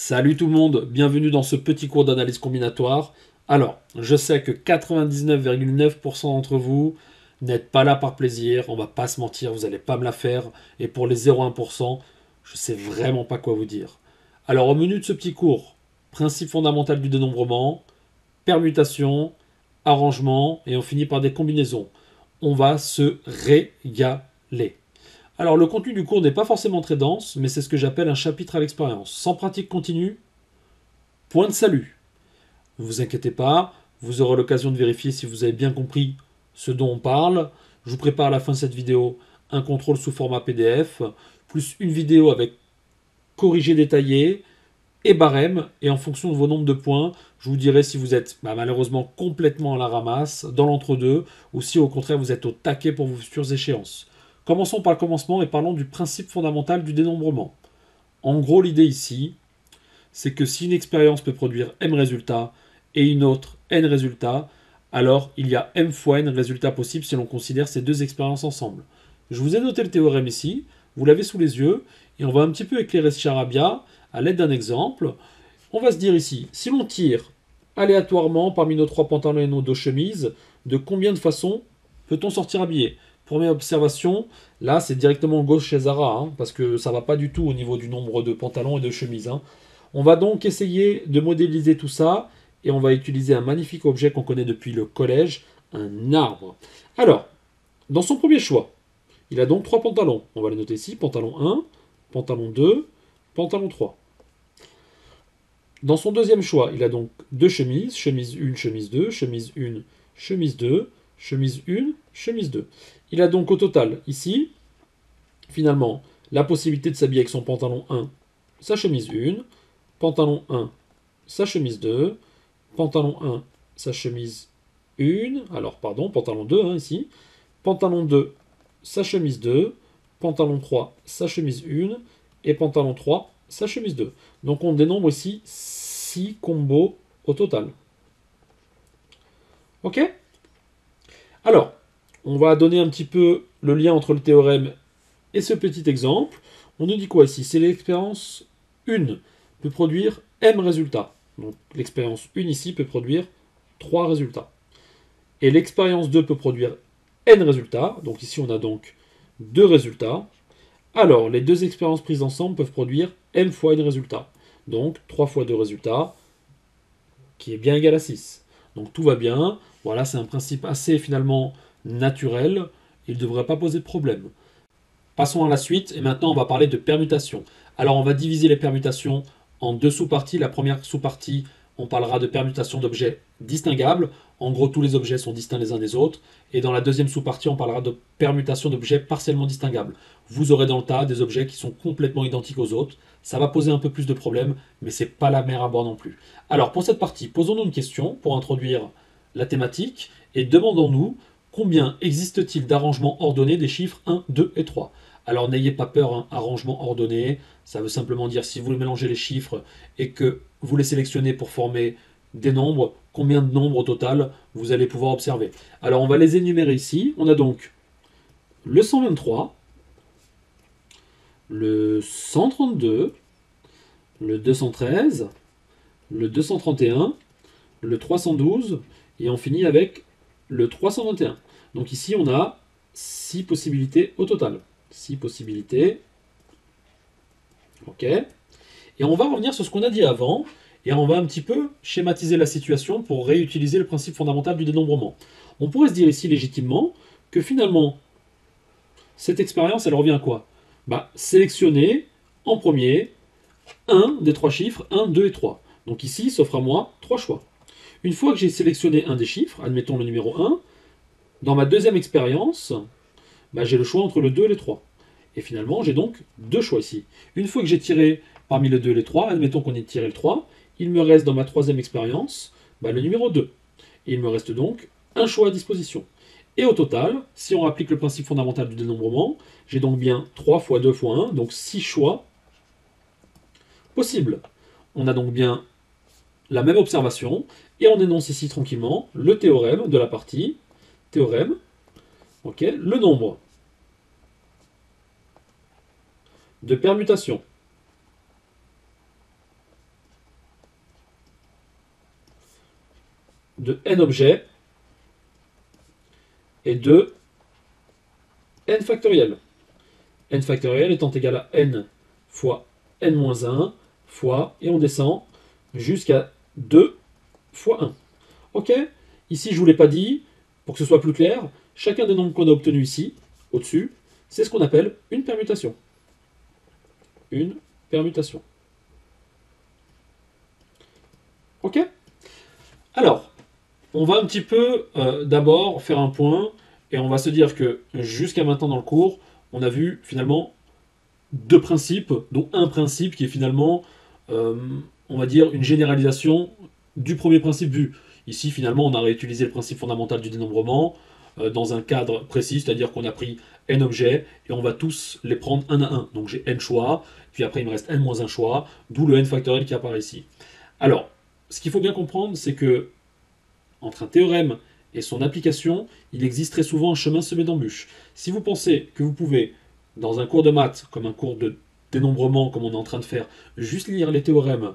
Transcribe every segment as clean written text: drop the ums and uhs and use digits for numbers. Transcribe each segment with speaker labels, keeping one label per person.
Speaker 1: Salut tout le monde, bienvenue dans ce petit cours d'analyse combinatoire. Alors, je sais que 99,9% d'entre vous n'êtes pas là par plaisir, on va pas se mentir, vous n'allez pas me la faire. Et pour les 0,1%, je sais vraiment pas quoi vous dire. Alors, au menu de ce petit cours, principe fondamental du dénombrement, permutation, arrangement, et on finit par des combinaisons. On va se régaler. Alors le contenu du cours n'est pas forcément très dense, mais c'est ce que j'appelle un chapitre à l'expérience. Sans pratique continue, point de salut. Ne vous inquiétez pas, vous aurez l'occasion de vérifier si vous avez bien compris ce dont on parle. Je vous prépare à la fin de cette vidéo un contrôle sous format PDF, plus une vidéo avec corrigé détaillé et barème, et en fonction de vos nombres de points, je vous dirai si vous êtes malheureusement complètement à la ramasse, dans l'entre-deux, ou si au contraire vous êtes au taquet pour vos futures échéances. Commençons par le commencement et parlons du principe fondamental du dénombrement. En gros, l'idée ici, c'est que si une expérience peut produire m résultats et une autre n résultats, alors il y a m fois n résultats possibles si l'on considère ces deux expériences ensemble. Je vous ai noté le théorème ici, vous l'avez sous les yeux, et on va un petit peu éclairer ce charabia à l'aide d'un exemple. On va se dire ici, si l'on tire aléatoirement parmi nos trois pantalons et nos deux chemises, de combien de façons peut-on sortir habillé? Première observation, là c'est directement gauche chez Zara, parce que ça ne va pas du tout au niveau du nombre de pantalons et de chemises. On va donc essayer de modéliser tout ça, et on va utiliser un magnifique objet qu'on connaît depuis le collège, un arbre. Alors, dans son premier choix, il a donc trois pantalons. On va les noter ici, pantalon 1, pantalon 2, pantalon 3. Dans son deuxième choix, il a donc deux chemises, chemise 1, chemise 2, chemise 1, chemise 2, chemise 1, chemise 2. Il a donc au total, ici, finalement, la possibilité de s'habiller avec son pantalon 1, sa chemise 1, pantalon 1, sa chemise 2, pantalon 1, sa chemise 1, alors pardon, pantalon 2 ici, pantalon 2, sa chemise 2, pantalon 3, sa chemise 1, et pantalon 3, sa chemise 2. Donc on dénombre ici 6 combos au total. Ok? Alors, on va donner un petit peu le lien entre le théorème et ce petit exemple. On nous dit quoi ici? C'est l'expérience 1 peut produire m résultats. Donc l'expérience 1 ici peut produire 3 résultats. Et l'expérience 2 peut produire n résultats. Donc ici on a donc 2 résultats. Alors les deux expériences prises ensemble peuvent produire m fois n résultats. Donc 3 fois 2 résultats, qui est bien égal à 6. Donc tout va bien. Voilà, c'est un principe assez finalement naturel. Il ne devrait pas poser de problème. Passons à la suite, et maintenant on va parler de permutation. Alors on va diviser les permutations en deux sous-parties. La première sous-partie, on parlera de permutation d'objets distinguables. En gros, tous les objets sont distincts les uns des autres. Et dans la deuxième sous-partie, on parlera de permutation d'objets partiellement distinguables. Vous aurez dans le tas des objets qui sont complètement identiques aux autres. Ça va poser un peu plus de problèmes, mais c'est pas la mer à boire non plus. Alors pour cette partie, posons-nous une question pour introduire la thématique et demandons-nous combien existe-t-il d'arrangements ordonnés des chiffres 1, 2 et 3. Alors n'ayez pas peur, arrangement ordonné, ça veut simplement dire si vous mélangez les chiffres et que vous les sélectionnez pour former des nombres, combien de nombres au total vous allez pouvoir observer. Alors on va les énumérer ici. On a donc le 123, le 132, le 213, le 231, le 312 et on finit avec le 321. Donc ici on a 6 possibilités au total. 6 possibilités. Ok. Et on va revenir sur ce qu'on a dit avant, et on va un petit peu schématiser la situation pour réutiliser le principe fondamental du dénombrement. On pourrait se dire ici légitimement que finalement, cette expérience, elle revient à quoi? Sélectionner en premier un des trois chiffres, 1, 2 et 3. Donc ici, s'offre à moi 3 choix. Une fois que j'ai sélectionné un des chiffres, admettons le numéro 1, dans ma deuxième expérience, j'ai le choix entre le 2 et le 3. Et finalement, j'ai donc deux choix ici. Une fois que j'ai tiré parmi le 2 et le 3, admettons qu'on ait tiré le 3, il me reste dans ma troisième expérience le numéro 2. Et il me reste donc un choix à disposition. Et au total, si on applique le principe fondamental du dénombrement, j'ai donc bien 3 fois 2 fois 1, donc 6 choix possibles. On a donc bien la même observation, et on énonce ici tranquillement le théorème de la partie, théorème, le nombre de permutations de n objets et de n factoriel. N factoriel étant égal à n fois n-1 fois, et on descend jusqu'à 2 fois 1. Ok? Ici, je ne vous l'ai pas dit, pour que ce soit plus clair, chacun des nombres qu'on a obtenus ici, au-dessus, c'est ce qu'on appelle une permutation. Une permutation. Ok? Alors, on va un petit peu d'abord faire un point, et on va se dire que jusqu'à maintenant dans le cours, on a vu finalement deux principes, dont un principe qui est finalement, on va dire, une généralisation du premier principe vu. Ici, finalement, on a réutilisé le principe fondamental du dénombrement dans un cadre précis, c'est-à-dire qu'on a pris n objets et on va tous les prendre un à un. Donc j'ai n choix, puis après il me reste n-1 choix, d'où le n factoriel qui apparaît ici. Alors, ce qu'il faut bien comprendre, c'est que entre un théorème et son application, il existe très souvent un chemin semé d'embûches. Si vous pensez que vous pouvez, dans un cours de maths, comme un cours de dénombrement, comme on est en train de faire, juste lire les théorèmes,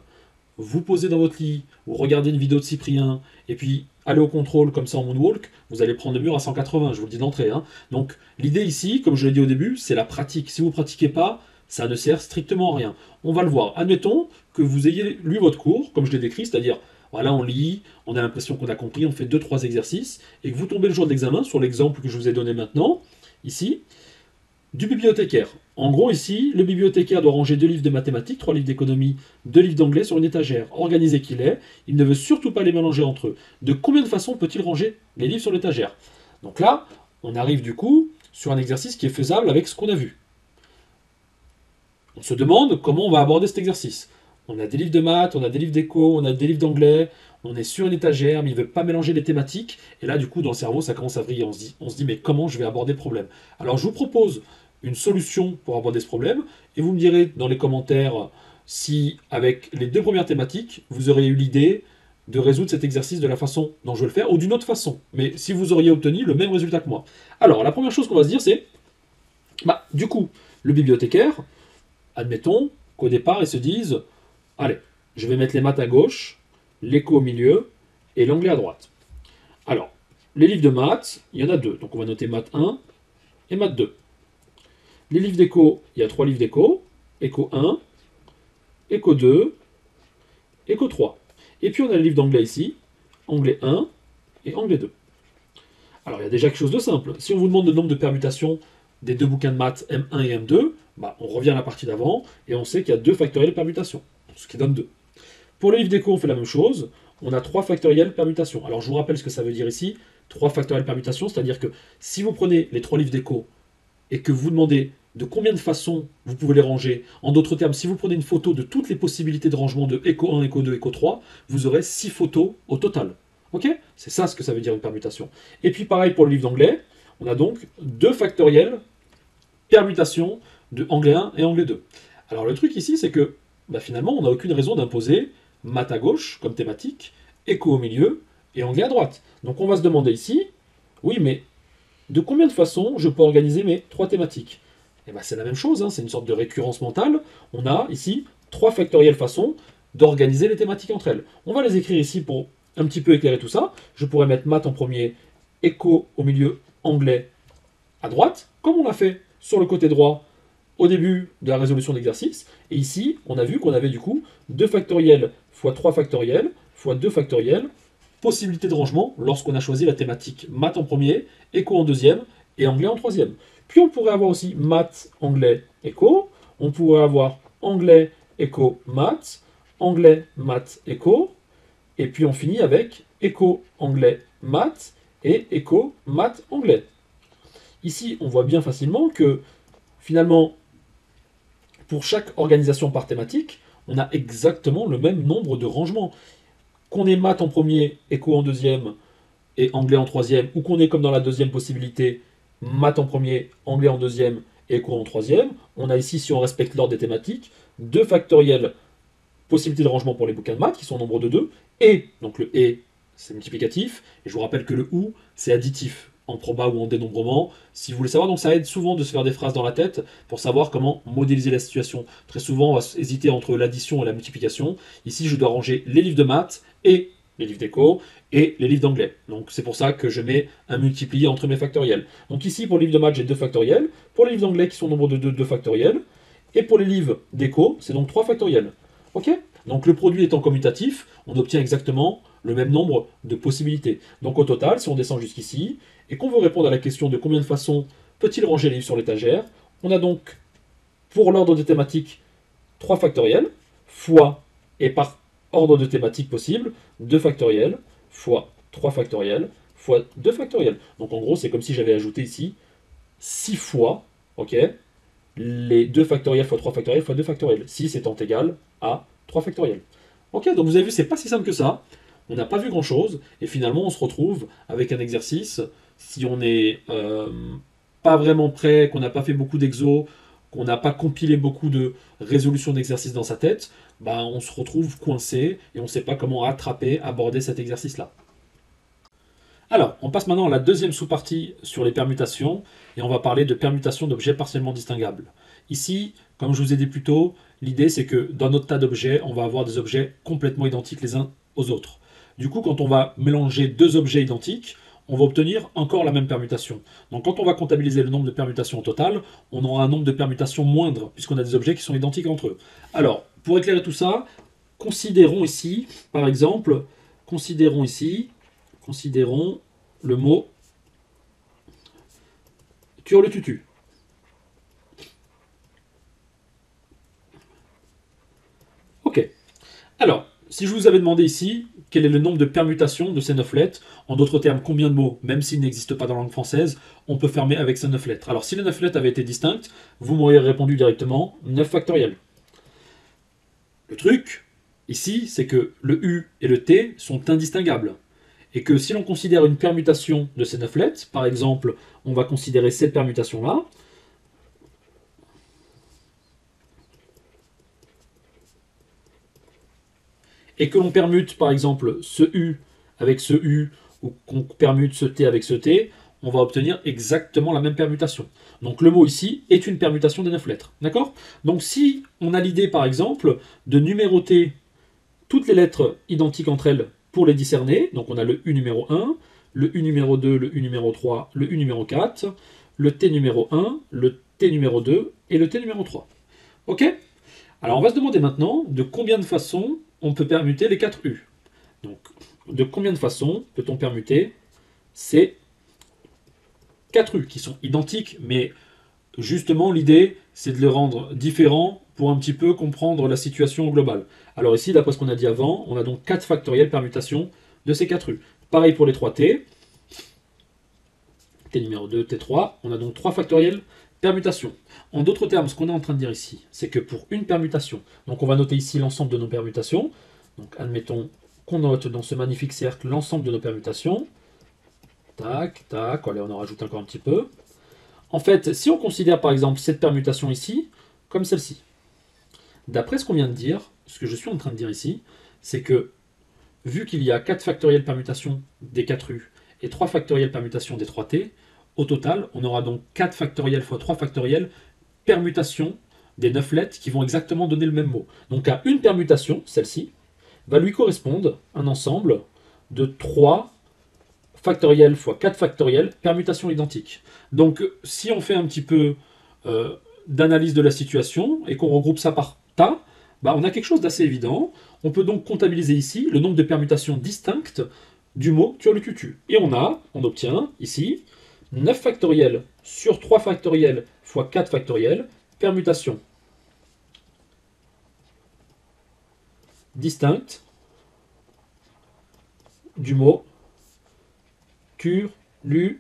Speaker 1: vous posez dans votre lit, ou regardez une vidéo de Cyprien, et puis aller au contrôle comme ça en moonwalk, vous allez prendre le mur à 180, je vous le dis d'entrée. Hein. Donc l'idée ici, comme je l'ai dit au début, c'est la pratique. Si vous ne pratiquez pas, ça ne sert strictement à rien. On va le voir. Admettons que vous ayez lu votre cours, comme je l'ai décrit, c'est-à-dire, voilà, on lit, on a l'impression qu'on a compris, on fait 2-3 exercices, et que vous tombez le jour de l'examen, sur l'exemple que je vous ai donné maintenant, ici, du bibliothécaire. En gros, ici, le bibliothécaire doit ranger 2 livres de mathématiques, 3 livres d'économie, 2 livres d'anglais sur une étagère. Organisé qu'il est, il ne veut surtout pas les mélanger entre eux. De combien de façons peut-il ranger les livres sur l'étagère? Donc là, on arrive du coup sur un exercice qui est faisable avec ce qu'on a vu. On se demande comment on va aborder cet exercice. On a des livres de maths, on a des livres d'éco, on a des livres d'anglais, on est sur une étagère, mais il ne veut pas mélanger les thématiques. Et là, du coup, dans le cerveau, ça commence à vriller. On se dit, mais comment je vais aborder le problème? Alors, je vous propose une solution pour aborder ce problème, et vous me direz dans les commentaires si, avec les 2 premières thématiques, vous auriez eu l'idée de résoudre cet exercice de la façon dont je vais le faire, ou d'une autre façon, mais si vous auriez obtenu le même résultat que moi. Alors, la première chose qu'on va se dire, c'est, du coup, le bibliothécaire, admettons qu'au départ, ils se disent, allez, je vais mettre les maths à gauche, l'éco au milieu, et l'anglais à droite. Alors, les livres de maths, il y en a 2, donc on va noter maths 1 et maths 2. Les livres d'éco, il y a 3 livres d'éco, éco 1, éco 2, éco 3. Et puis on a le livre d'anglais ici, anglais 1 et anglais 2. Alors il y a déjà quelque chose de simple. Si on vous demande le nombre de permutations des 2 bouquins de maths M1 et M2, on revient à la partie d'avant et on sait qu'il y a 2 factoriels permutations, ce qui donne 2. Pour les livres d'éco, on fait la même chose. On a 3 factoriels permutations. Alors je vous rappelle ce que ça veut dire ici. 3 factoriels permutations, c'est-à-dire que si vous prenez les 3 livres d'éco et que vous demandez de combien de façons vous pouvez les ranger. En d'autres termes, si vous prenez une photo de toutes les possibilités de rangement de éco 1, éco 2, éco 3, vous aurez 6 photos au total. Ok? C'est ça ce que ça veut dire une permutation. Et puis pareil pour le livre d'anglais, on a donc 2 factoriels permutations de anglais 1 et anglais 2. Alors le truc ici, c'est que finalement, on n'a aucune raison d'imposer maths à gauche comme thématique, éco au milieu et anglais à droite. Donc on va se demander ici, oui, mais de combien de façons je peux organiser mes 3 thématiques? C'est la même chose, c'est une sorte de récurrence mentale. On a ici 3 factorielles façons d'organiser les thématiques entre elles. On va les écrire ici pour un petit peu éclairer tout ça. Je pourrais mettre maths en premier, éco au milieu, anglais à droite, comme on l'a fait sur le côté droit au début de la résolution d'exercice. Et ici, on a vu qu'on avait du coup 2 factoriels fois 3 factoriels fois 2 factoriels, possibilité de rangement lorsqu'on a choisi la thématique maths en premier, éco en deuxième et anglais en troisième. Puis on pourrait avoir aussi maths, anglais, éco. On pourrait avoir anglais, éco, maths, anglais, maths, éco. Et puis on finit avec éco, anglais, maths et éco, maths, anglais. Ici, on voit bien facilement que finalement, pour chaque organisation par thématique, on a exactement le même nombre de rangements. Qu'on ait maths en premier, éco en deuxième et anglais en troisième, ou qu'on ait comme dans la deuxième possibilité, maths en premier, anglais en deuxième et éco en troisième, on a ici, si on respecte l'ordre des thématiques, 2 factoriels possibilités de rangement pour les bouquins de maths, qui sont au nombre de 2, et, donc le et, c'est multiplicatif, et je vous rappelle que le ou, c'est additif, en proba ou en dénombrement, si vous voulez savoir. Donc ça aide souvent de se faire des phrases dans la tête pour savoir comment modéliser la situation. Très souvent, on va hésiter entre l'addition et la multiplication. Ici, je dois ranger les livres de maths et les livres d'éco, et les livres d'anglais. Donc c'est pour ça que je mets un multiplié entre mes factoriels. Donc ici, pour les livres de maths, j'ai 2 factoriels. Pour les livres d'anglais, qui sont au nombre de 2, 2 factoriels. Et pour les livres d'éco, c'est donc 3 factoriels. Ok? Donc le produit étant commutatif, on obtient exactement le même nombre de possibilités. Donc au total, si on descend jusqu'ici, et qu'on veut répondre à la question de combien de façons peut-il ranger les livres sur l'étagère, on a donc, pour l'ordre de thématique, 3 factoriels, fois, et par ordre de thématique possible, 2 factoriels, fois 3 factoriels, fois 2 factoriels. Donc en gros, c'est comme si j'avais ajouté ici 6 fois, ok, les 2 factoriels fois 3 factoriels fois 2 factoriels. 6 étant égal à 3 factoriels. Ok, donc vous avez vu, c'est pas si simple que ça. On n'a pas vu grand chose, et finalement on se retrouve avec un exercice, si on n'est pas vraiment prêt, qu'on n'a pas fait beaucoup d'exos, qu'on n'a pas compilé beaucoup de résolutions d'exercices dans sa tête, bah, on se retrouve coincé et on ne sait pas comment attraper, aborder cet exercice-là. Alors, on passe maintenant à la deuxième sous-partie sur les permutations, et on va parler de permutations d'objets partiellement distinguables. Ici, comme je vous ai dit plus tôt, l'idée c'est que dans notre tas d'objets, on va avoir des objets complètement identiques les uns aux autres. Du coup, quand on va mélanger 2 objets identiques, on va obtenir encore la même permutation. Donc quand on va comptabiliser le nombre de permutations au total, on aura un nombre de permutations moindre, puisqu'on a des objets qui sont identiques entre eux. Alors, pour éclairer tout ça, considérons ici, par exemple, considérons le mot turlututu. Ok. Alors, si je vous avais demandé ici quel est le nombre de permutations de ces 9 lettres, en d'autres termes, combien de mots, même s'ils n'existent pas dans la langue française, on peut fermer avec ces 9 lettres. Alors, si les 9 lettres avaient été distinctes, vous m'auriez répondu directement 9 factoriel. Le truc, ici, c'est que le U et le T sont indistinguables. Et que si l'on considère une permutation de ces 9 lettres, par exemple, on va considérer cette permutation-là, et que l'on permute par exemple ce U avec ce U, ou qu'on permute ce T avec ce T, on va obtenir exactement la même permutation. Donc le mot ici est une permutation des 9 lettres. D'accord? Donc si on a l'idée par exemple de numéroter toutes les lettres identiques entre elles pour les discerner, donc on a le U numéro 1, le U numéro 2, le U numéro 3, le U numéro 4, le T numéro 1, le T numéro 2 et le T numéro 3. Ok? Alors on va se demander maintenant de combien de façons on peut permuter les 4 U. Donc, de combien de façons peut-on permuter ces 4 U qui sont identiques, mais justement l'idée c'est de les rendre différents pour un petit peu comprendre la situation globale. Alors ici, d'après ce qu'on a dit avant, on a donc 4 factoriels permutations de ces 4 U. Pareil pour les 3 T. T numéro 2, T3, on a donc 3 factoriels permutations. En d'autres termes, ce qu'on est en train de dire ici, c'est que pour une permutation, donc on va noter ici l'ensemble de nos permutations, donc admettons qu'on note dans ce magnifique cercle l'ensemble de nos permutations, tac, tac, allez, on en rajoute encore un petit peu. En fait, si on considère par exemple cette permutation ici, comme celle-ci, d'après ce qu'on vient de dire, ce que je suis en train de dire ici, c'est que vu qu'il y a 4 factoriels permutations des 4 U et 3 factoriels permutations des 3 T, au total, on aura donc 4 factoriels fois 3 factoriels permutations des 9 lettres qui vont exactement donner le même mot. Donc à une permutation, celle-ci, va lui correspondre un ensemble de 3 factoriels fois 4 factoriels permutations identiques. Donc si on fait un petit peu d'analyse de la situation et qu'on regroupe ça par tas, bah, on a quelque chose d'assez évident. On peut donc comptabiliser ici le nombre de permutations distinctes du mot turlututu. Et on obtient ici 9 factoriels sur 3 factoriels fois 4 factoriels, permutation distincte du mot turlututu.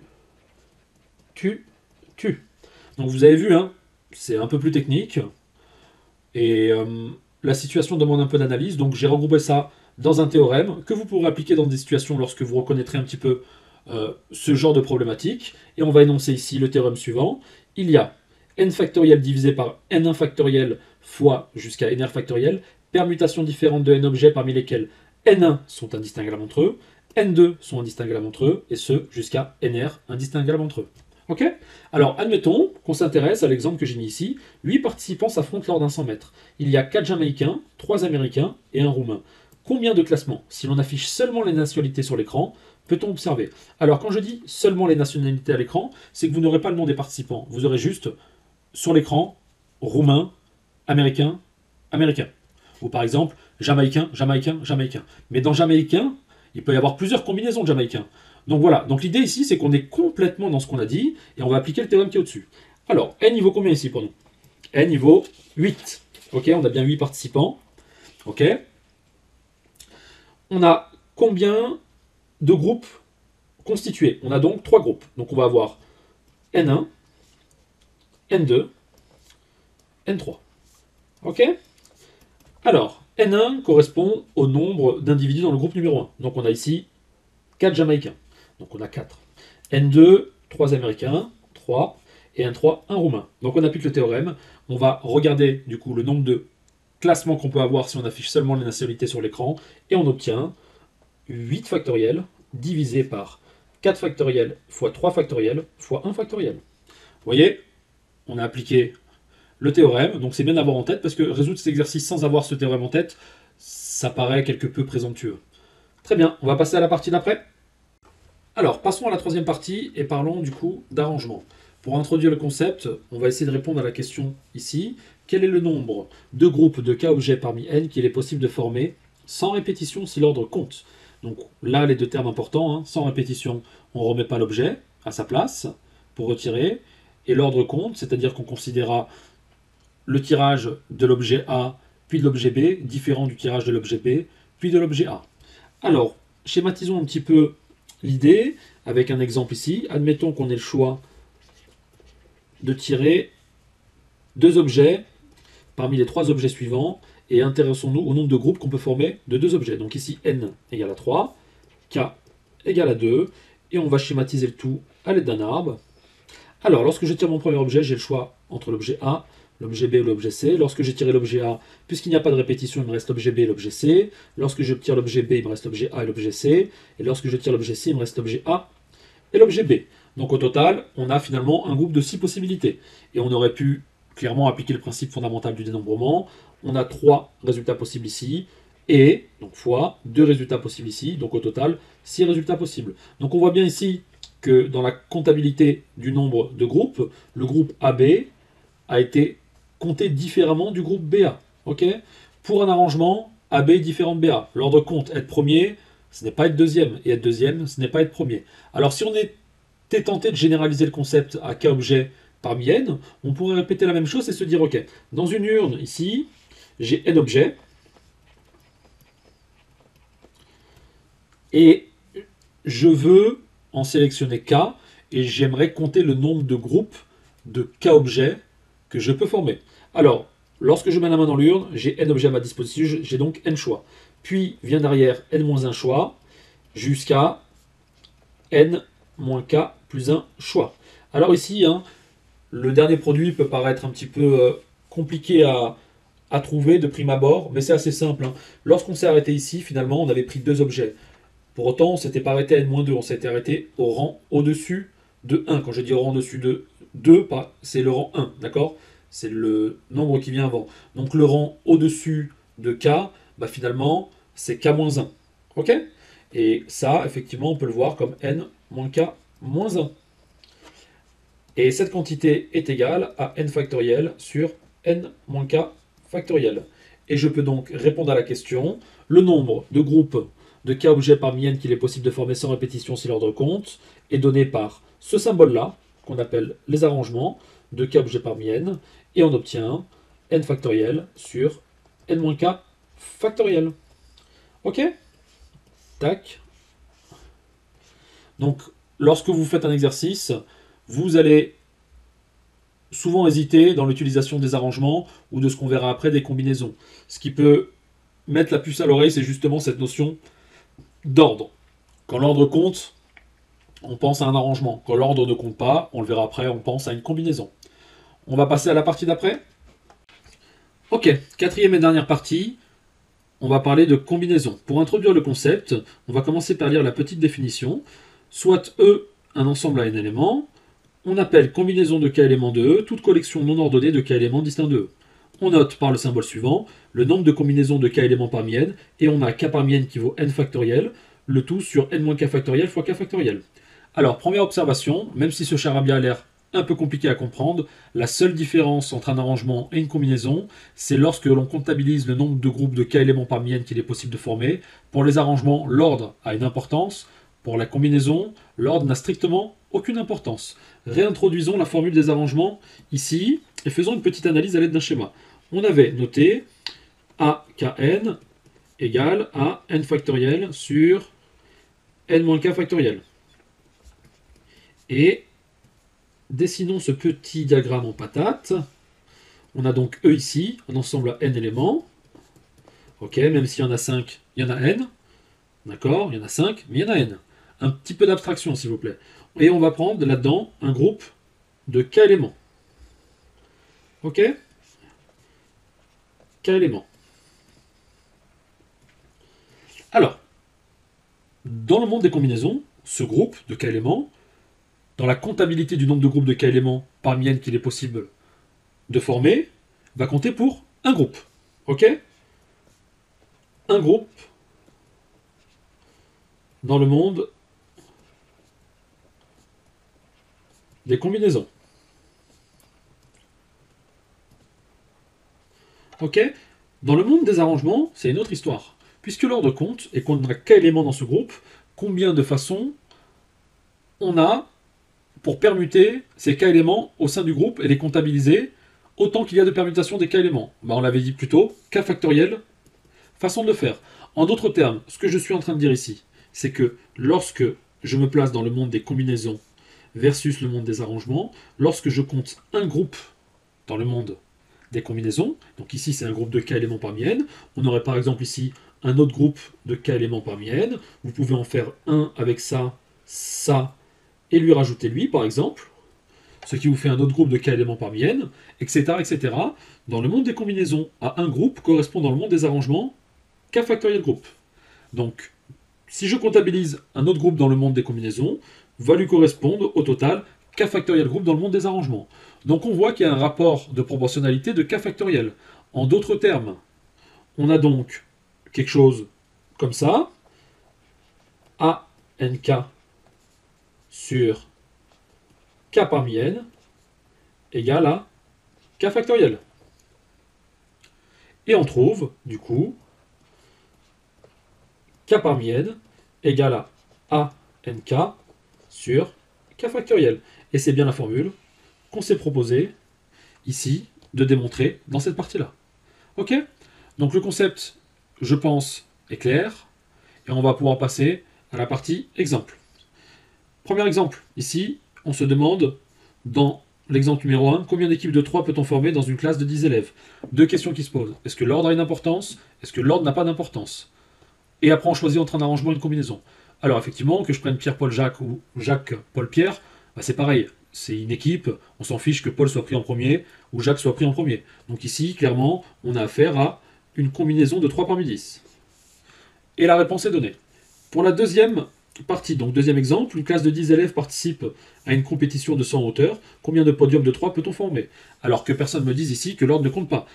Speaker 1: Donc vous avez vu, hein, c'est un peu plus technique. Et la situation demande un peu d'analyse, donc j'ai regroupé ça dans un théorème que vous pourrez appliquer dans des situations lorsque vous reconnaîtrez un petit peu ce genre de problématique. Et on va énoncer ici le théorème suivant. Il y a n factoriel divisé par n1 factoriel fois jusqu'à nr factoriel, permutations différentes de n objets parmi lesquels n1 sont indistinguables entre eux, n2 sont indistinguables entre eux, et ce jusqu'à nr indistinguables entre eux. Ok? Alors, admettons qu'on s'intéresse à l'exemple que j'ai mis ici. 8 participants s'affrontent lors d'un 100 mètres. Il y a 4 Jamaïcains, 3 Américains et un Roumain. Combien de classements, si l'on affiche seulement les nationalités sur l'écran, peut-on observer? Alors, quand je dis seulement les nationalités à l'écran, c'est que vous n'aurez pas le nom des participants. Vous aurez juste, sur l'écran, roumain, américain, américain. Ou par exemple, jamaïcain, jamaïcain, jamaïcain. Mais dans jamaïcain, il peut y avoir plusieurs combinaisons de jamaïcain. Donc voilà, donc l'idée ici, c'est qu'on est complètement dans ce qu'on a dit, et on va appliquer le théorème qui est au-dessus. Alors, n il vaut combien ici pour nous? N il vaut 8. Ok, on a bien 8 participants. Ok. On a combien de groupes constitués? On a donc 3 groupes. Donc on va avoir N1, N2, N3. Ok. Alors, N1 correspond au nombre d'individus dans le groupe numéro 1. Donc on a ici 4 Jamaïcains. Donc on a 4. N2, 3 Américains, 3. Et N3, 1 Roumain. Donc on applique le théorème. On va regarder du coup le nombre de classements qu'on peut avoir si on affiche seulement les nationalités sur l'écran. Et on obtient 8 factoriel divisé par 4 factoriel fois 3 factoriel fois 1 factoriel. Vous voyez, on a appliqué le théorème, donc c'est bien d'avoir en tête, parce que résoudre cet exercice sans avoir ce théorème en tête, ça paraît quelque peu présomptueux. Très bien, on va passer à la partie d'après. Alors, passons à la troisième partie et parlons du coup d'arrangement. Pour introduire le concept, on va essayer de répondre à la question ici. Quel est le nombre de groupes de K-objets parmi n qu'il est possible de former sans répétition si l'ordre compte? Donc là, les deux termes importants, hein, sans répétition, on ne remet pas l'objet à sa place pour retirer, et l'ordre compte, c'est-à-dire qu'on considérera le tirage de l'objet A, puis de l'objet B, différent du tirage de l'objet B, puis de l'objet A. Alors, schématisons un petit peu l'idée avec un exemple ici. Admettons qu'on ait le choix de tirer 2 objets parmi les 3 objets suivants, et intéressons-nous au nombre de groupes qu'on peut former de 2 objets. Donc ici, n égale à 3, k égale à 2, et on va schématiser le tout à l'aide d'un arbre. Alors, lorsque je tire mon premier objet, j'ai le choix entre l'objet A, l'objet B ou l'objet C. Lorsque j'ai tiré l'objet A, puisqu'il n'y a pas de répétition, il me reste l'objet B et l'objet C. Lorsque je tire l'objet B, il me reste l'objet A et l'objet C. Et lorsque je tire l'objet C, il me reste l'objet A et l'objet B. Donc au total, on a finalement un groupe de 6 possibilités. Et on aurait pu clairement appliquer le principe fondamental du dénombrement. On a 3 résultats possibles ici, et donc fois 2 résultats possibles ici, donc au total 6 résultats possibles. Donc on voit bien ici que dans la comptabilité du nombre de groupes, le groupe AB a été compté différemment du groupe BA. Okay, pour un arrangement, AB est différent de BA. L'ordre compte être premier, ce n'est pas être deuxième, et être deuxième, ce n'est pas être premier. Alors si on était tenté de généraliser le concept à K objets parmi n, on pourrait répéter la même chose et se dire, ok, dans une urne ici, j'ai n objets, et je veux en sélectionner k, et j'aimerais compter le nombre de groupes de k objets que je peux former. Alors, lorsque je mets la main dans l'urne, j'ai n objets à ma disposition, j'ai donc n choix. Puis vient derrière n-1 choix, jusqu'à n-k plus 1 choix. Alors ici, hein, le dernier produit peut paraître un petit peu compliqué à trouver de prime abord, mais c'est assez simple. Hein. Lorsqu'on s'est arrêté ici, finalement, on avait pris 2 objets. Pour autant, on ne s'était pas arrêté à n-2, on s'était arrêté au rang au-dessus de 1. Quand je dis au rang au-dessus de 2, c'est le rang 1, d'accord? C'est le nombre qui vient avant. Donc le rang au-dessus de k, bah, finalement, c'est k-1. Ok? Et ça, effectivement, on peut le voir comme n-k-1. Et cette quantité est égale à n factoriel sur n-k factoriel. Et je peux donc répondre à la question, le nombre de groupes de k objets parmi n qu'il est possible de former sans répétition si l'ordre compte est donné par ce symbole-là, qu'on appelle les arrangements de k objets parmi n, et on obtient n factoriel sur n-k factoriel. Ok? Tac. Donc, lorsque vous faites un exercice, vous allez souvent hésiter dans l'utilisation des arrangements ou de ce qu'on verra après, des combinaisons. Ce qui peut mettre la puce à l'oreille, c'est justement cette notion d'ordre. Quand l'ordre compte, on pense à un arrangement. Quand l'ordre ne compte pas, on le verra après, on pense à une combinaison. On va passer à la partie d'après. Ok, quatrième et dernière partie, on va parler de combinaison. Pour introduire le concept, on va commencer par lire la petite définition. Soit E un ensemble à n éléments, on appelle combinaison de k éléments de E toute collection non ordonnée de k éléments distincts de E. On note par le symbole suivant le nombre de combinaisons de k éléments parmi n, et on a k parmi n qui vaut n factoriel, le tout sur n-k factoriel fois k factoriel. Alors, première observation, même si ce charabia a l'air un peu compliqué à comprendre, la seule différence entre un arrangement et une combinaison, c'est lorsque l'on comptabilise le nombre de groupes de k éléments parmi n qu'il est possible de former. Pour les arrangements, l'ordre a une importance. Pour la combinaison, l'ordre n'a strictement aucune importance. Réintroduisons la formule des arrangements ici et faisons une petite analyse à l'aide d'un schéma. On avait noté AKN égale à n factoriel sur n-k factoriel. Et dessinons ce petit diagramme en patate. On a donc E ici, un ensemble à n éléments. Ok, même s'il y en a 5, il y en a n. D'accord, il y en a 5, mais il y en a n. Un petit peu d'abstraction, s'il vous plaît. Et on va prendre là-dedans un groupe de k éléments. Ok, k éléments. Alors, dans le monde des combinaisons, ce groupe de k éléments, dans la comptabilité du nombre de groupes de k éléments parmi n qu'il est possible de former, va compter pour un groupe. Ok? Un groupe dans le monde des combinaisons. Ok? Dans le monde des arrangements, c'est une autre histoire. Puisque l'ordre compte et qu'on n'a k éléments dans ce groupe, combien de façons on a pour permuter ces k éléments au sein du groupe et les comptabiliser autant qu'il y a de permutations des k éléments. On l'avait dit plus tôt, k factoriel, façon de le faire. En d'autres termes, ce que je suis en train de dire ici, c'est que lorsque je me place dans le monde des combinaisons versus le monde des arrangements, lorsque je compte un groupe dans le monde des combinaisons, donc ici c'est un groupe de k éléments parmi n, on aurait par exemple ici un autre groupe de k éléments parmi n, vous pouvez en faire un avec ça, ça, et lui rajouter lui par exemple, ce qui vous fait un autre groupe de k éléments parmi n, etc., etc. Dans le monde des combinaisons, à un groupe correspond dans le monde des arrangements k factoriel groupe. Donc, si je comptabilise un autre groupe dans le monde des combinaisons, va lui correspondre au total k factoriel groupe dans le monde des arrangements. Donc on voit qu'il y a un rapport de proportionnalité de k factoriel. En d'autres termes, on a donc quelque chose comme ça, ANK sur k parmi n égale à k factoriel. Et on trouve, du coup, k parmi n égale à ANK sur k factoriel. Et c'est bien la formule qu'on s'est proposé ici de démontrer dans cette partie-là. Ok? Donc le concept, je pense, est clair. Et on va pouvoir passer à la partie exemple. Premier exemple, ici, on se demande, dans l'exemple numéro 1, combien d'équipes de 3 peut-on former dans une classe de 10 élèves? Deux questions qui se posent. Est-ce que l'ordre a une importance? Est-ce que l'ordre n'a pas d'importance? Et après, on choisit entre un arrangement et une combinaison. Alors effectivement, que je prenne Pierre, Paul, Jacques ou Jacques, Paul, Pierre, bah, c'est pareil. C'est une équipe, on s'en fiche que Paul soit pris en premier ou Jacques soit pris en premier. Donc ici, clairement, on a affaire à une combinaison de 3 parmi 10. Et la réponse est donnée. Pour la deuxième partie, donc deuxième exemple, une classe de 10 élèves participe à une compétition de 100 hauteurs. Combien de podiums de 3 peut-on former? Alors que personne ne me dise ici que l'ordre ne compte pas.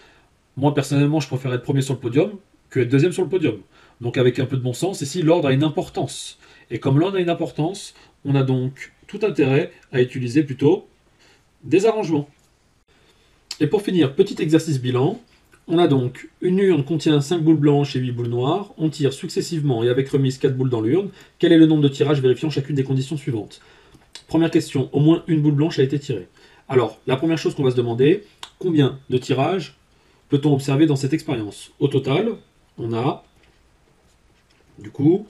Speaker 1: Moi, personnellement, je préfère être premier sur le podium que être deuxième sur le podium. Donc avec un peu de bon sens, ici, l'ordre a une importance. Et comme l'ordre a une importance, on a donc tout intérêt à utiliser plutôt des arrangements. Et pour finir, petit exercice bilan. On a donc une urne contient 5 boules blanches et 8 boules noires. On tire successivement et avec remise 4 boules dans l'urne. Quel est le nombre de tirages vérifiant chacune des conditions suivantes? Première question, au moins une boule blanche a été tirée. Alors, la première chose qu'on va se demander, combien de tirages peut-on observer dans cette expérience? Au total, on a, du coup,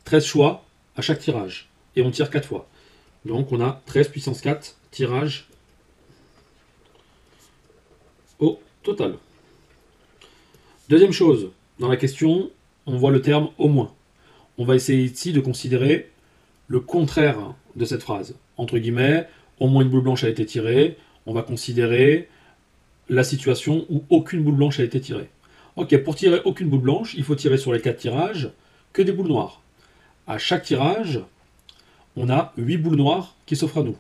Speaker 1: 13 choix à chaque tirage. Et on tire 4 fois. Donc on a 13 puissance 4 tirages au total. Deuxième chose, dans la question, on voit le terme au moins. On va essayer ici de considérer le contraire de cette phrase. Entre guillemets, au moins une boule blanche a été tirée. On va considérer la situation où aucune boule blanche a été tirée. Ok, pour tirer aucune boule blanche, il faut tirer sur les 4 tirages que des boules noires. À chaque tirage, on a 8 boules noires qui s'offrent à nous.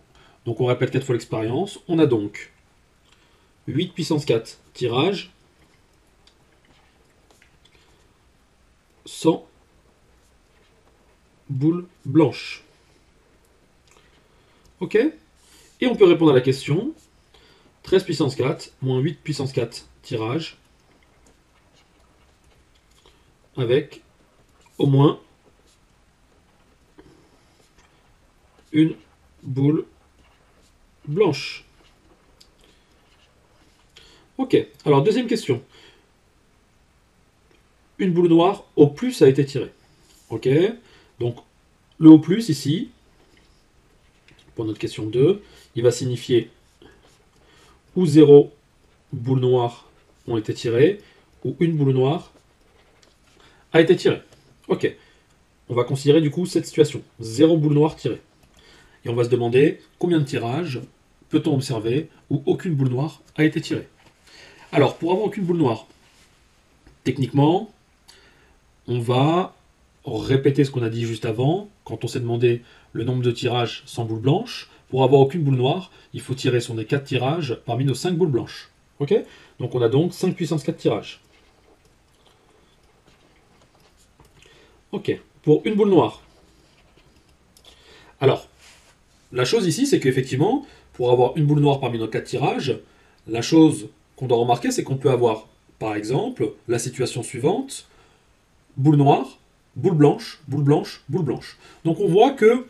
Speaker 1: Donc on répète 4 fois l'expérience. On a donc 8 puissance 4 tirage sans boule blanche. Ok? Et on peut répondre à la question 13 puissance 4 moins 8 puissance 4 tirage avec au moins une boule blanche. Ok, alors deuxième question. Une boule noire au plus a été tirée. Ok, donc le au plus ici, pour notre question 2, il va signifier ou 0 boules noires ont été tirées, ou une boule noire a été tirée. Ok, on va considérer du coup cette situation, 0 boule noire tirée. Et on va se demander combien de tirages peut-on observer où aucune boule noire a été tirée. Alors, pour avoir aucune boule noire, techniquement, on va répéter ce qu'on a dit juste avant, quand on s'est demandé le nombre de tirages sans boule blanche. Pour avoir aucune boule noire, il faut tirer sur les 4 tirages parmi nos 5 boules blanches. Ok? Donc on a donc 5 puissance 4 tirages. Ok, pour une boule noire. Alors, la chose ici, c'est qu'effectivement, pour avoir une boule noire parmi nos 4 tirages, la chose qu'on doit remarquer, c'est qu'on peut avoir, par exemple, la situation suivante, boule noire, boule blanche, boule blanche, boule blanche. Donc on voit qu'il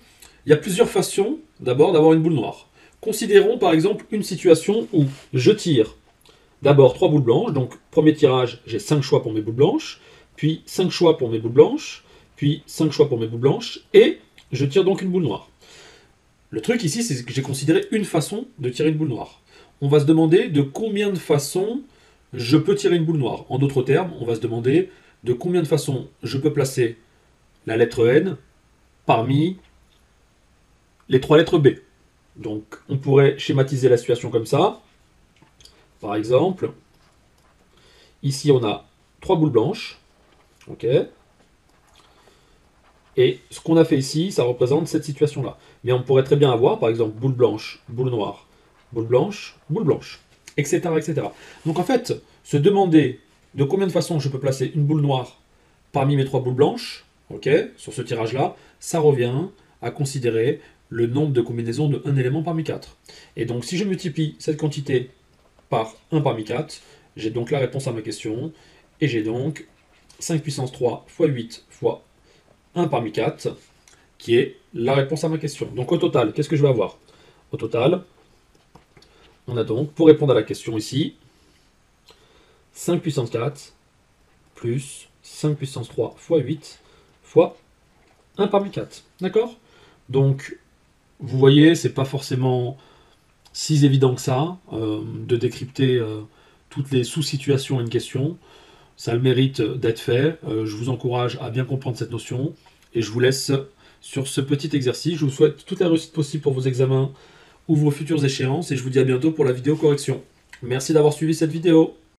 Speaker 1: y a plusieurs façons d'abord d'avoir une boule noire. Considérons par exemple une situation où je tire d'abord 3 boules blanches, donc premier tirage, j'ai 5 choix pour mes boules blanches, puis 5 choix pour mes boules blanches, puis 5 choix pour mes boules blanches, et je tire donc une boule noire. Le truc ici, c'est que j'ai considéré une façon de tirer une boule noire. On va se demander de combien de façons je peux tirer une boule noire. En d'autres termes, on va se demander de combien de façons je peux placer la lettre N parmi les 3 lettres B. Donc on pourrait schématiser la situation comme ça. Par exemple, ici on a 3 boules blanches. Ok. Et ce qu'on a fait ici, ça représente cette situation-là. Mais on pourrait très bien avoir, par exemple, boule blanche, boule noire, boule blanche, etc., etc. Donc en fait, se demander de combien de façons je peux placer une boule noire parmi mes 3 boules blanches, ok, sur ce tirage-là, ça revient à considérer le nombre de combinaisons de 1 élément parmi 4. Et donc si je multiplie cette quantité par 1 parmi 4, j'ai donc la réponse à ma question, et j'ai donc 5 puissance 3 fois 8 fois 1 parmi 4, qui est la réponse à ma question. Donc au total, qu'est-ce que je vais avoir? Au total, on a donc, pour répondre à la question ici, 5 puissance 4 plus 5 puissance 3 fois 8 fois 1 parmi 4. D'accord? Donc, vous voyez, c'est pas forcément si évident que ça de décrypter toutes les sous-situations à une question. Ça a le mérite d'être fait. Je vous encourage à bien comprendre cette notion et je vous laisse sur ce petit exercice. Je vous souhaite toute la réussite possible pour vos examens ou vos futures échéances et je vous dis à bientôt pour la vidéo correction. Merci d'avoir suivi cette vidéo.